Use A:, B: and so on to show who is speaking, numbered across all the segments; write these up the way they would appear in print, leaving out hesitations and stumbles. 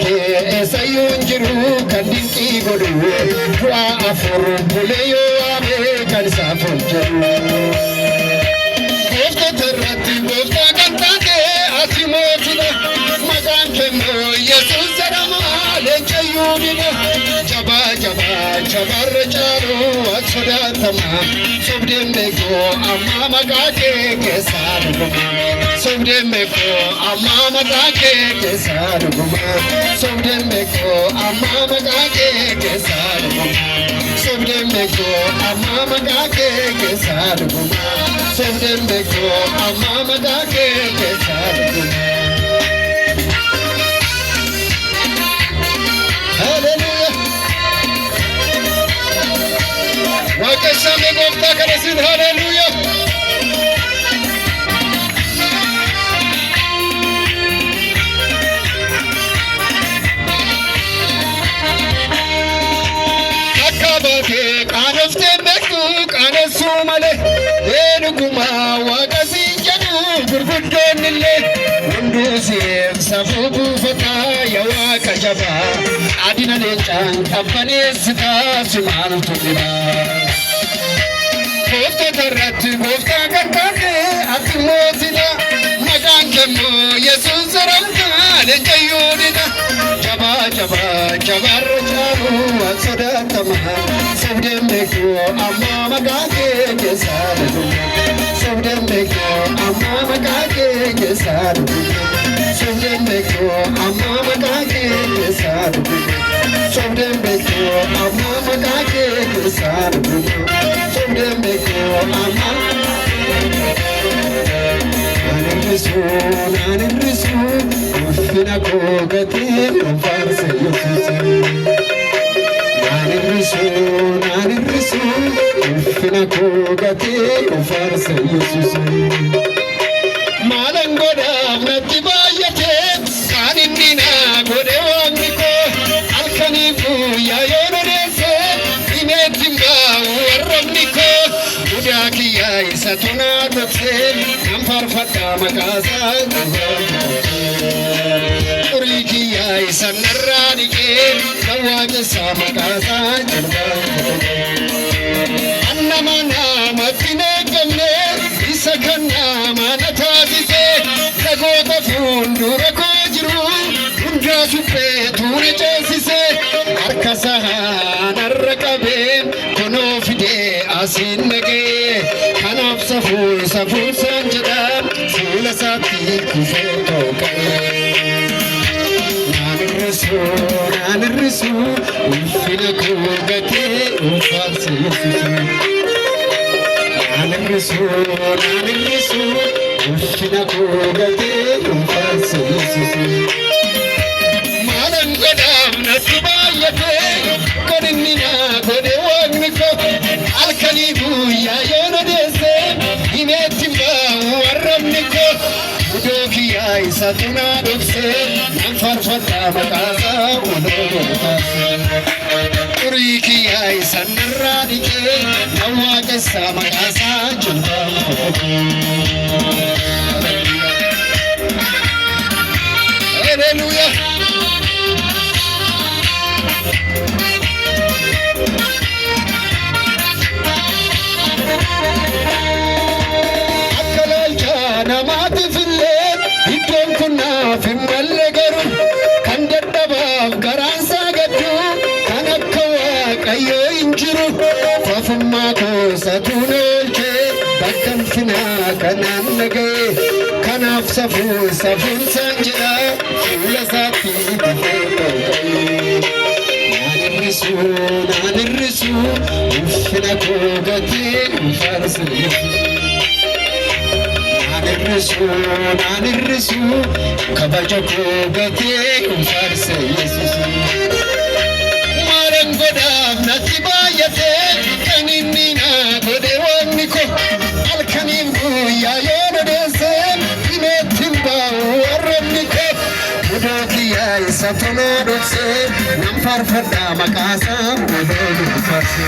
A: ke sayun jiru kan dinki godu dua afur buleyo ame kan safur jiru Gofta tarati gofta kantate asimotida magan kemo yesus sarama lechayudina jaba jaba jabar charu atsoda tama sobdem bego amma magake kesar sobdem bego amma magake kesar sobdem bego amma magake kesar sobdem bego amma magake kesar sobdem bego amma magake kesar Wakasame gofta karasin hallelujah Akabake kanofte meku kanasu male enuguma wakasin jadu gurgudonille Undusif safubu fata yawa kajaba adina lechan kapane sita simal tudina Gofta tarati gofta kantate atimotina magan kemo yesus saramka lechayudina jaba jaba jabar charu atsoda tama sobdem beko amma magake kesar sobdem beko amma magake kesar sobdem beko amma magake kesar sobdem beko amma magake kesar sobdem beko amma Anirisu ufina kogate farse yesus Anirisu ufina kogate farse yesus Malangoda natibayate kaninina gode wangiko alkanifu ya yonorese imetimba warramniko Udaki ya isatuna dotse namfarfata makaza Uriki ya isanarradike nawage samakaza Annamana matine gamne isakana manatazise Nagota fundura kojiru undra supe tune chesise Arkasaha narrakabe kono fide asinage kanaf safur sanjada sula sati kufeto kare Anirisu ufina kogate ufarse yesus Anirisu ufina kogate ufarse yesus Malangodam natibayate koninina gode wagniko alkanibu ya yonodese imetimba warramniko Udoki ya isatuna dokse namfarfata makaza unodokase Uriki ya isanarradike nawakesa makaza jumba Hallelujah Namati fille idon kunna fimmalle garu kandadaba garansa gaddu kanakkawa qayyo injiru fafumma ko satunolche bakkan fina kanan nage kanaf safun sanjira sula sati bafeto Anirisu ufina kogate ufarse Anirisu kabaja kogate ufarse yesus Malangoda natibayate kaninina gode wanniko alkanimbu ya yonodese imetimba warramniko Udoki ya isatuna dokse namfarfada makasa udoki ufarse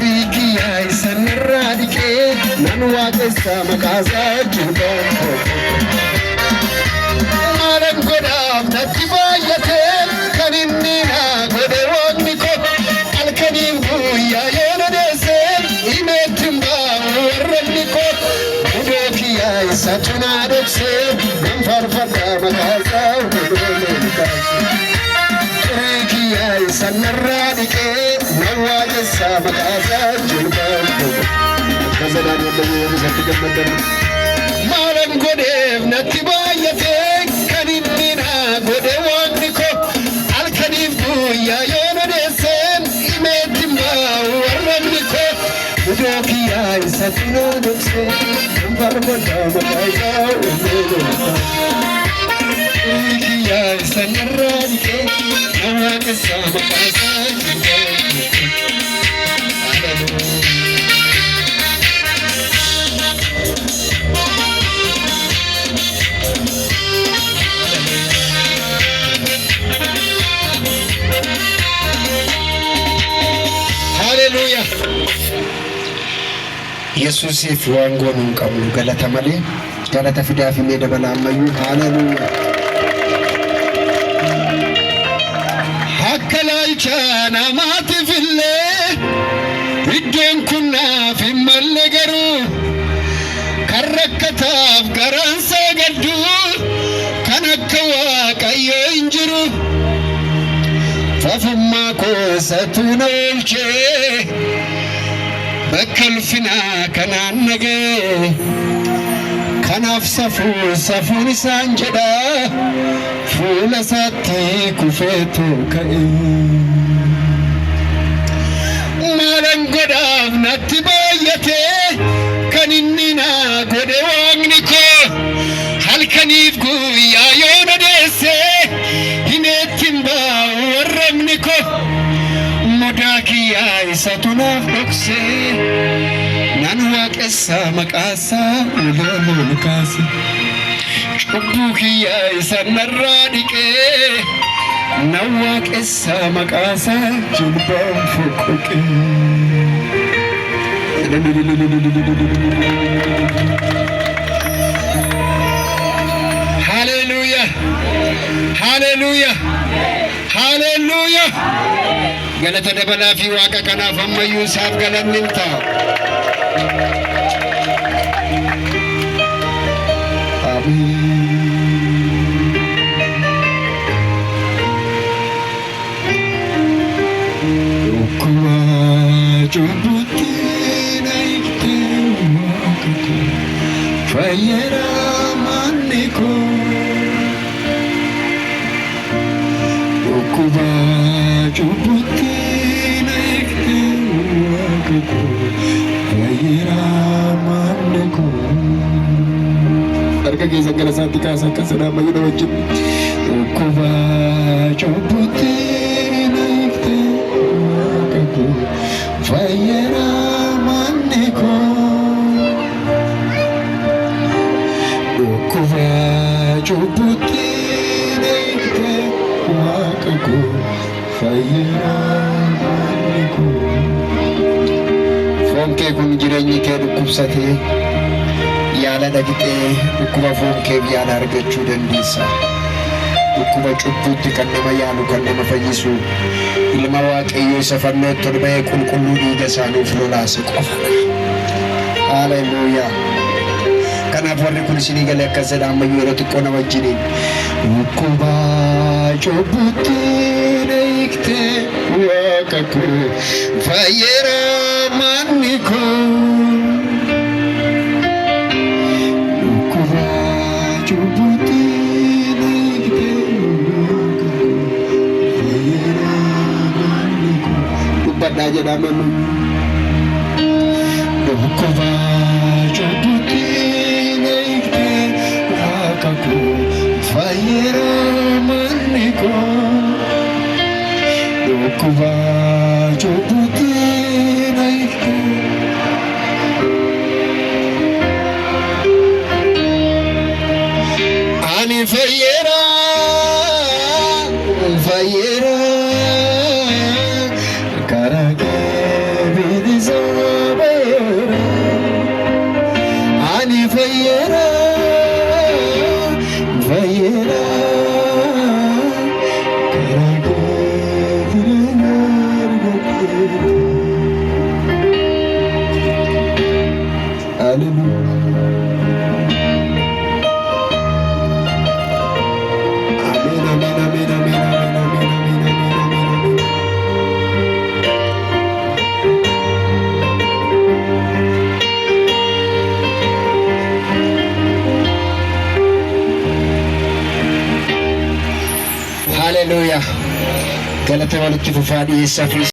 A: Uriki ya isanarradike nanwakesa makaza jumba Malangoda سنرانك نواج السابق أساجل كزدان يبدو يمسك جمدن مالن قدف نتبايتك كنبنا قدف وانكو الكنيف يا يونو دسن إمتما ورمنكو ودوكي يا إساتنا نفسي نمبرمنا مكايزا ومدوكا إيكي يا إسانرانك نواك السابق أساجل Hallelujah. Yesus ifuango nunkamu galata male galata fidafi meda balamayu hallelujah. Hakkalai chana mati fille idden kunna fi malagaru karrakataf garansa gaddu kanakwa kayo injiru fafumma ko satunolche بكلفنا كنان نجى كناف سفون سانجدا فول ساتي كفتو كأي مالن قدام نتبايته كنيننا قد وانكو هل كنيفكو يا يونا دسه هنتيمبا ورمنكو مداكي يا إساتنا فوكسي نانواك إسا مكاسا ولولو مكاسي شبوكي يا إسانا الرادكي نواك إسا مكاسا جلبان فوكوكي هاليلويا هاليلويا هاليلويا galata dabalaa fi waaqa kanaaf ammayyuu isaaf galanni ta'a. Dhukkuba cubbutti na hiikte waaqa koo fayyada manni koo. Dhukkuba cubbutti Arka keessa gara isaatti kaasa akka sadaan bayyada wajjin dhukkuba cubbutti na hiikte waaqa koo fayyada manni koo. Dhukkuba cubbutti na hiikte waaqa koo fayyada manni koo. Foon kee kun jireenyi kee dhukkubsatee yaala dhaqxee dhukkuba foon kee yaala argachuu dandeessa. Dhukkuba cubbutti kan nama yaalu kan nama fayyisu ilma waaqayyoo isa fannootti ol ba'ee qulqulluu dhiiga isaaniif lolaase qofadha. Haleluuyaa. Kanaaf warri kun isinii galee akkas jedha ammayyuu yeroo xiqqoo na wajjiniin dhukkuba cubbutti na hiikte waaqa koo fayyada manni koo. Dhukkuba cubbutti na hiikte waaqa koo fayyada manni koo. Dubbadhaa jedhama dhukkuba cubbutti na hiikte waaqa koo fayyada manni koo. Dhukkuba cubbutti na hiikte. Ani fayyada fayyada karaa kee bilisa bayeera. Ani fayyada fayyada karaa kee jireenya argateera. Hallelujah. Amen, amen, amen, amen, amen, amen, amen, amen, amen, amen.
B: galata walitti fufaa dhiyeessaa fi